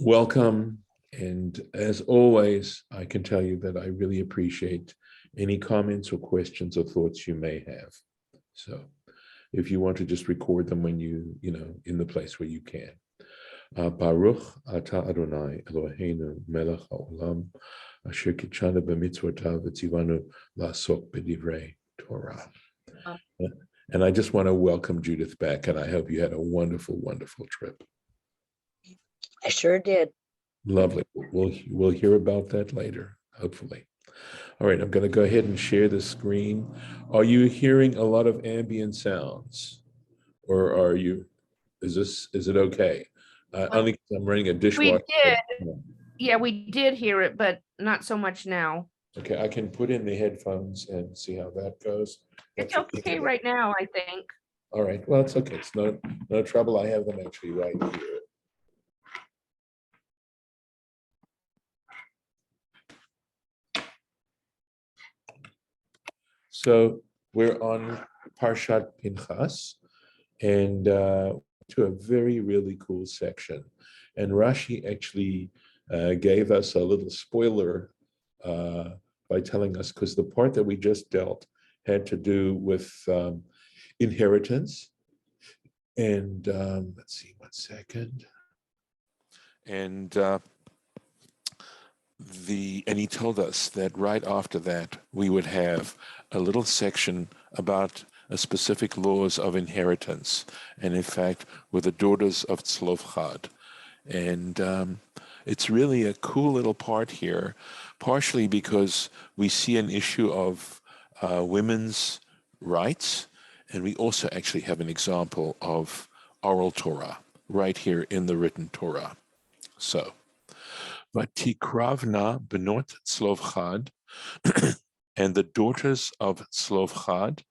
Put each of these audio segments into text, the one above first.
Welcome. And as always, I can tell you that I really appreciate any comments or questions or thoughts you may have. So if you want to just record them when in the place where you can. Baruch ata Adonai Eloheinu melech haolam asher kitshanu b'mitzvotav v'tzivanu la'asok b'divrei Torah. And I just want to welcome Judith back, and I hope you had a wonderful, wonderful trip. I sure did. Lovely. We'll hear about that later, hopefully. All right, I'm going to go ahead and share the screen. Are you hearing a lot of ambient sounds, or is it okay? Only because I'm running a dishwasher. We did. Yeah, we did hear it, but not so much now. Okay, I can put in the headphones and see how that goes. It's okay right now, I think. All right, well, it's okay. It's no trouble. I have them actually right here. So we're on Parshat Pinchas, and to a really cool section. And Rashi actually gave us a little spoiler by telling us, because the part that we just dealt had to do with inheritance. And let's see, 1 second. And he told us that right after that, we would have a little section about a specific laws of inheritance, and in fact, with the daughters of Zelophchad. And it's really a cool little part here, partially because we see an issue of women's rights, and we also actually have an example of oral Torah right here in the written Torah. So, Vatikravna benot Zelophchad, and the daughters of Zelophchad,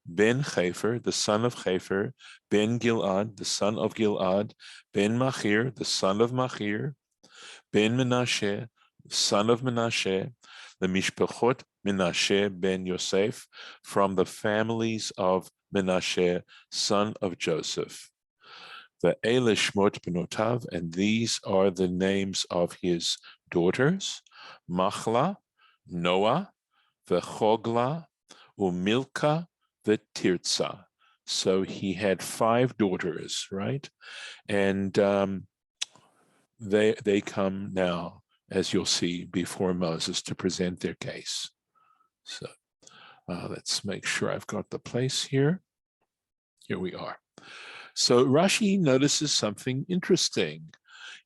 Ben Chefer, the son of Chefer, Ben Gilad, the son of Gilad, Ben Machir, the son of Machir, Ben Menashe, son of Menashe, the Mishpachot Menashe ben Yosef, from the families of Menashe, son of Joseph. The Ele Shmot Benotav, and these are the names of his daughters: Machla, Noah, the Chogla, Umilka, the Tirza. So he had 5 daughters, right? And they come now, as you'll see, before Moses to present their case. So let's make sure I've got the place here. Here we are. So Rashi notices something interesting.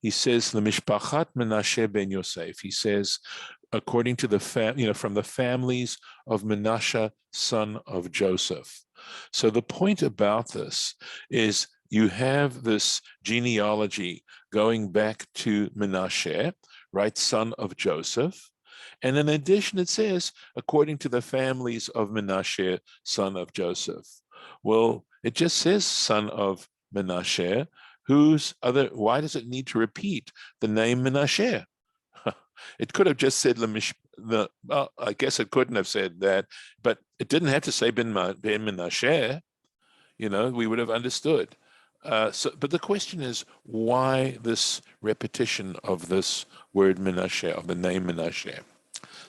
He says, "Lemishpachat Menashe ben Yosef." He says, according to the from the families of Menashe, son of Joseph. So the point about this is you have this genealogy going back to Menashe, right, son of Joseph. And in addition, it says, according to the families of Menashe, son of Joseph. Well, it just says son of Menashe. Why does it need to repeat the name Menashe? It could have just said, well, I guess it couldn't have said that, but it didn't have to say Ben Menashe. We would have understood. But the question is, why this repetition of this word Menashe, of the name Menashe?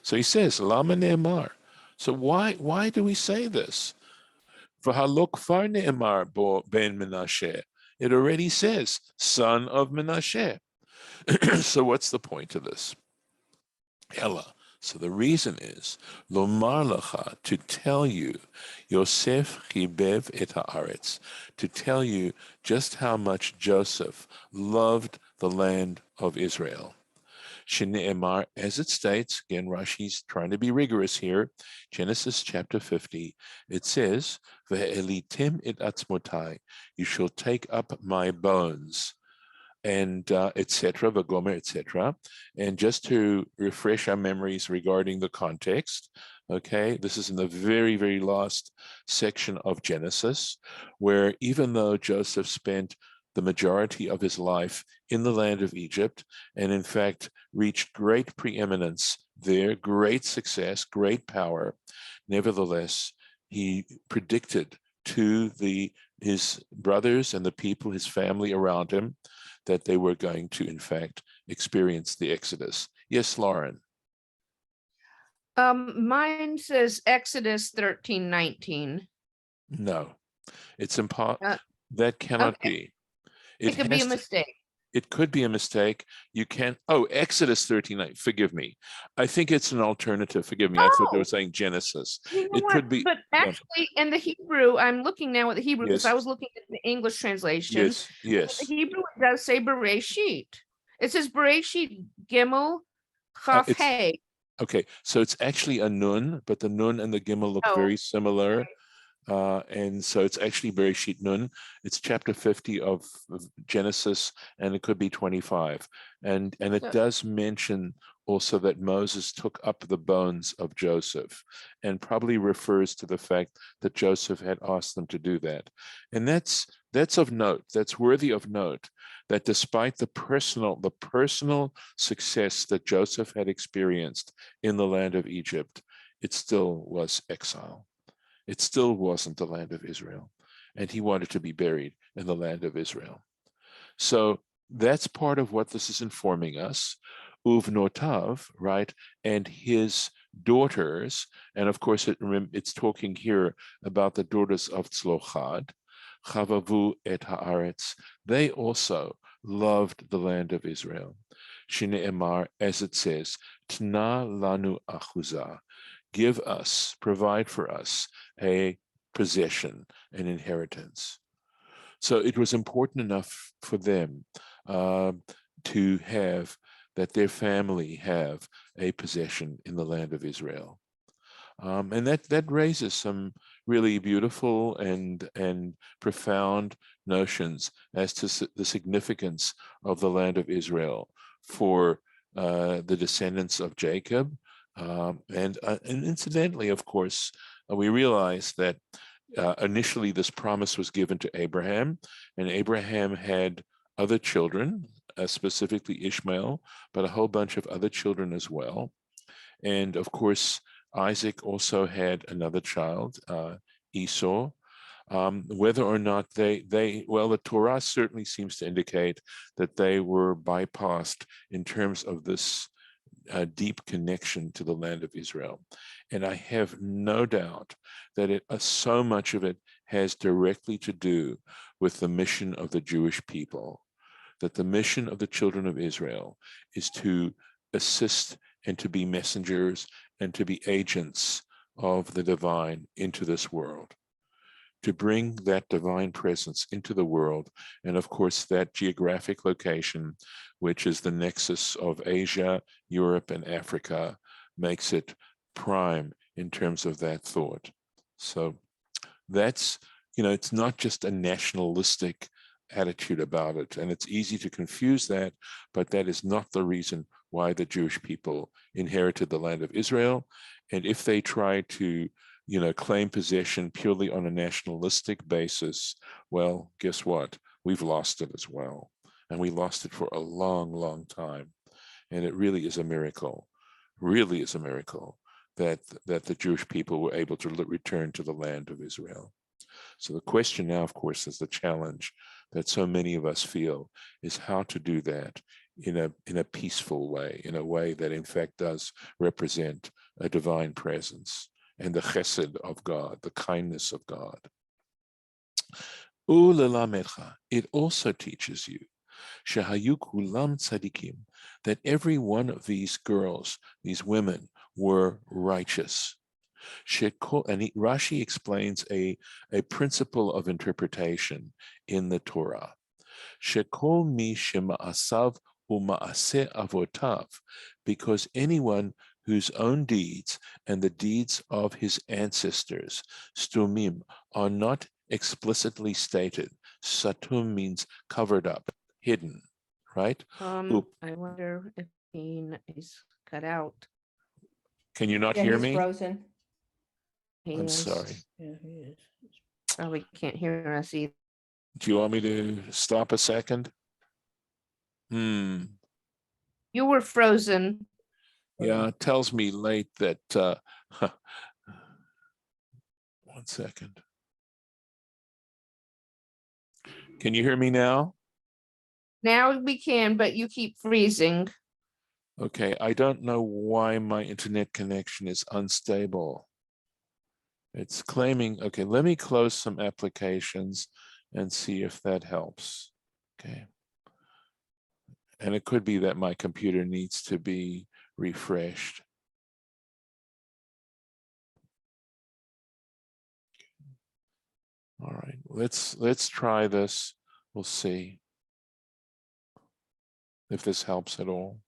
So he says, Lama ne'emar. So why do we say this? V'halok kvar ne'emar bo ben Menashe. It already says, son of Menashe. So what's the point of this? Ella. So the reason is, lomar lacha, to tell you, Yosef chibev et haaretz, to tell you just how much Joseph loved the land of Israel. Shne'emar, as it states, again, Rashi's trying to be rigorous here, Genesis chapter 50, it says, Ve'elitim et atzmotai, you shall take up my bones, and etc., Vagomer, etc. And just to refresh our memories regarding the context, okay, this is in the very, very last section of Genesis, where even though Joseph spent the majority of his life in the land of Egypt, and in fact reached great preeminence there, great success, great power, nevertheless, he predicted to the his brothers and the people, his family around him, that they were going to, in fact, experience the Exodus. Yes, Lauren. Mine says Exodus 13:19. No, it's impossible. Uh, That cannot okay. be. It could be a has to, mistake. it could be a mistake. You can't. Oh, Exodus 39. Forgive me. I think it's an alternative. Forgive me. I thought they were Oh, saying Genesis. you know It what? could be. But Yeah. actually, in the Hebrew, I'm looking now at the Hebrew because I Yes. was looking at the English translation. Yes. The Yes. Hebrew it does say Bereshit. It says Bereshit Gimel Chaf It's Hey. okay. So it's actually a nun, but the nun and the gimel look Oh, very similar. And so it's actually Bereshit Nun. It's chapter 50 of Genesis, and it could be 25. And it so does mention also that Moses took up the bones of Joseph, and probably refers to the fact that Joseph had asked them to do that. And that's of note. That's worthy of note, that despite the personal success that Joseph had experienced in the land of Egypt, it still was exile. It still wasn't the land of Israel. And he wanted to be buried in the land of Israel. So that's part of what this is informing us. Uvnotav, right? And his daughters, and of course it's talking here about the daughters of Zelophchad, Chavavu et haaretz. They also loved the land of Israel. Shneemar, as it says, Tna lanu achuzah. Give us, provide for us a possession, an inheritance. So it was important enough for them to have that their family have a possession in the land of Israel. And that raises some really beautiful and profound notions as to the significance of the land of Israel for the descendants of Jacob. And incidentally, of course, we realize that initially this promise was given to Abraham, and Abraham had other children, specifically Ishmael, but a whole bunch of other children as well. And of course, Isaac also had another child, Esau. Whether or not well, the Torah certainly seems to indicate that they were bypassed in terms of this deep connection to the land of Israel. And I have no doubt that so much of it has directly to do with the mission of the Jewish people, that the mission of the children of Israel is to assist and to be messengers and to be agents of the divine into this world, to bring that divine presence into the world. And of course, that geographic location, which is the nexus of Asia, Europe, and Africa, makes it prime in terms of that thought. So that's, it's not just a nationalistic attitude about it. And it's easy to confuse that, but that is not the reason why the Jewish people inherited the land of Israel. And if they try to, claim possession purely on a nationalistic basis, well, guess what? We've lost it as well. And we lost it for a long, long time. And it really is a miracle, that the Jewish people were able to return to the land of Israel. So the question now, of course, is the challenge that so many of us feel is how to do that in a peaceful way, in a way that in fact does represent a divine presence and the chesed of God, the kindness of God. It also teaches you shehayu kulam tzadikim, that every one of these girls, these women, were righteous. And Rashi explains a principle of interpretation in the Torah. Shekol mi shema'asav u'ma'aseh avotav, because anyone whose own deeds and the deeds of his ancestors, stumim, are not explicitly stated. Satum means covered up, hidden, right? I wonder if he is cut out. Can you not Yeah, hear he's me? frozen. I'm sorry. Yeah, he is. Probably can't hear us either. Do you want me to stop a second? You were frozen. Yeah, it tells me late that, 1 second. Can you hear me now? Now we can, but you keep freezing. Okay, I don't know why my internet connection is unstable. It's claiming, okay, let me close some applications and see if that helps. Okay. And it could be that my computer needs to be refreshed. All right, let's try this. We'll see if this helps at all.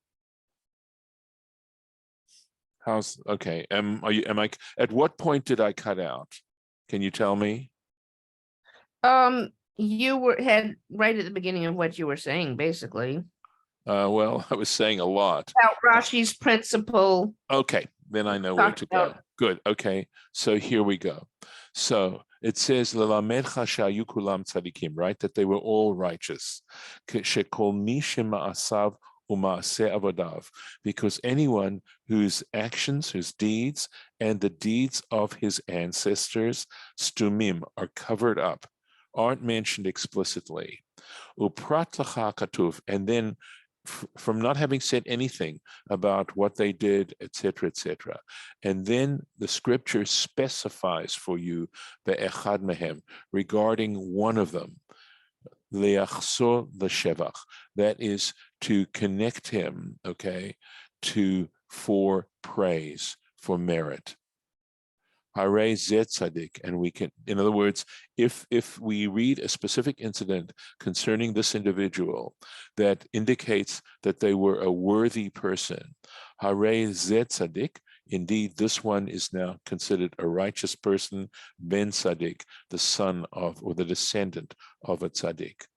How's okay? Am I at what point did I cut out? Can you tell me? You had right at the beginning of what you were saying, basically. Well, I was saying a lot. About Rashi's principle. Okay, then I know where to go. Good. Okay, so here we go. So it says "Lelamedcha shayu kulam tzadikim," right? That they were all righteous. Shekol mi shema'asav u'ma'aseh avodav, because anyone whose actions, whose deeds, and the deeds of his ancestors, stumim, are covered up, aren't mentioned explicitly. Uprat lacha katuv, and then from not having said anything about what they did, etc., etc. And then the scripture specifies for you the echad mehem, regarding one of them, leachso l'shevach, that is to connect him, okay, for praise, for merit. Hare zet tzaddik, and we can, in other words, if we read a specific incident concerning this individual that indicates that they were a worthy person, hare zet tzaddik, indeed this one is now considered a righteous person, ben tzaddik, the son of or the descendant of a tzaddik.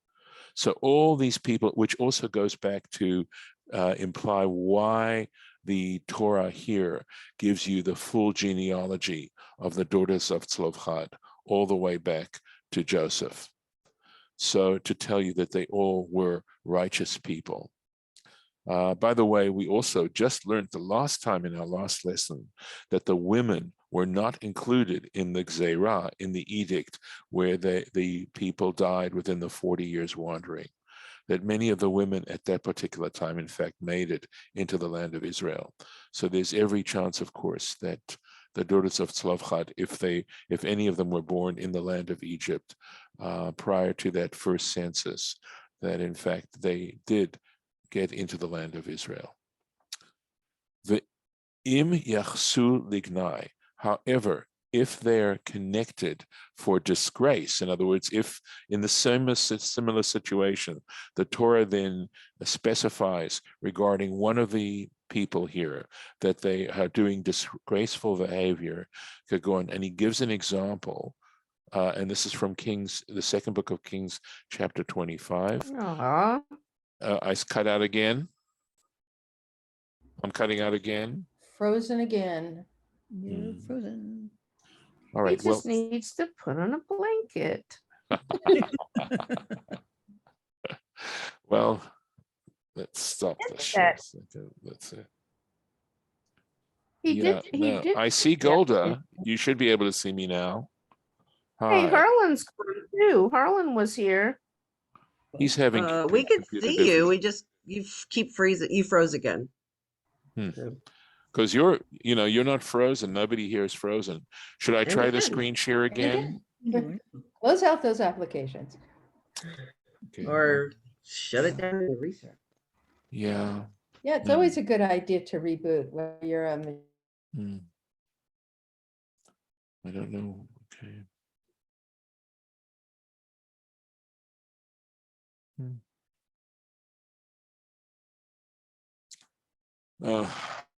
So all these people, which also goes back to imply why the Torah here gives you the full genealogy of the daughters of Zelophchad, all the way back to Joseph. So to tell you that they all were righteous people. By the way, we also just learned the last time in our last lesson that the women were not included in the Gzeirah, in the edict, where the people died within the 40 years wandering. That many of the women at that particular time, in fact, made it into the land of Israel. So there's every chance, of course, that the daughters of Zelophchad, if any of them were born in the land of Egypt prior to that first census, that in fact they did get into the land of Israel. The im yachsu lignai, however, if they're connected for disgrace, in other words, if in the similar situation, the Torah then specifies regarding one of the people here that they are doing disgraceful behavior, could go on, and he gives an example, and this is from Kings, the second book of Kings, chapter 25. I cut out again. I'm cutting out again. Frozen again. You're frozen. All right. He just needs to put on a blanket. Well, let's stop the show. That's it. He did. I see Golda. You should be able to see me now. Hey, Hi. Harlan's coming too. Harlan was here. He's having. We could see you. We just keep freezing. You froze again. Because you're not frozen. Nobody here is frozen. Should I try the screen share again? Close out those applications. Okay. Or shut it down and restart. Yeah. Yeah, it's always a good idea to reboot when you're on the. I don't know. Okay.